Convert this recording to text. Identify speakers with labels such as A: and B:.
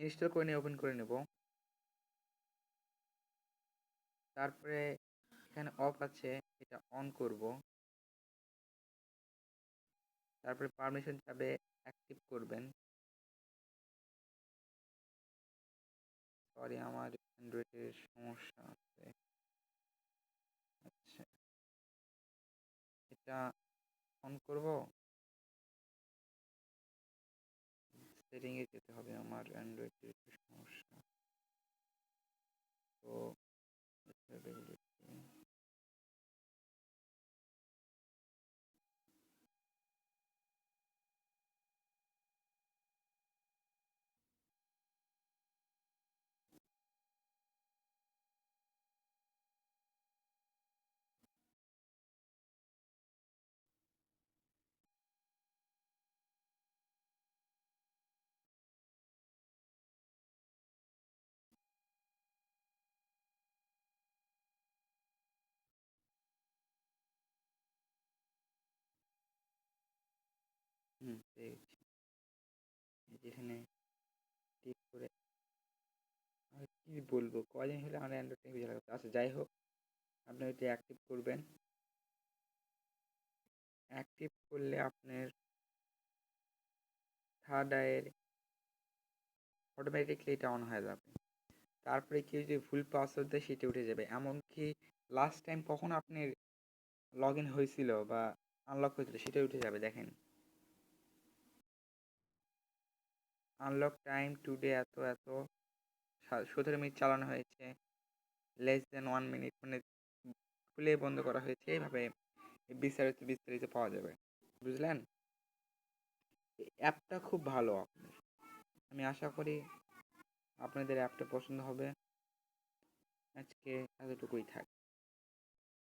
A: Install করে নিয়ে open করে নেব। তারপরে এখানে অফ আছে, এটা অন করব। তারপরে পারমিশন চাবে, অ্যাক্টিভ করবেন। সরি, আমার অ্যান্ড্রয়েডের সমস্যা আছে। আচ্ছা, এটা অন করব। সেটিংয়ে যেতে হবে, আমার অ্যান্ড্রয়েডের একটু সমস্যা। তো পেয়েছি। যেখানে টিপ করে আর কি বলবো, কদিন হলে আমার অ্যান্ড্রয়েডটা ভিজে লাগাতে। আচ্ছা, যাই হোক, আপনি ওইটা অ্যাক্টিভ করবেন। অ্যাক্টিভ করলে আপনার থার্ড আইয়ের অটোমেটিকলি এটা অন হয়ে যাবে। তারপরে কেউ যদি ভুল পাসওয়ার্ড দেয় সেটা উঠে যাবে। এমনকি লাস্ট টাইম কখন আপনার লগ ইন হয়েছিল বা আনলক হয়েছিল সেটা উঠে যাবে। দেখেন, আনলক টাইম টুডে এত এত 17 মিনিট চালানো হয়েছে, লেস দেন 1 মিনিট, মানে খুলে বন্ধ করা হয়েছে। এইভাবে বিস্তারিত বিস্তারিত পাওয়া যাবে, বুঝলেন? অ্যাপটা খুব ভালো আপনার, আমি আশা করি আপনাদের অ্যাপটা পছন্দ হবে। আজকে এতটুকুই থাক।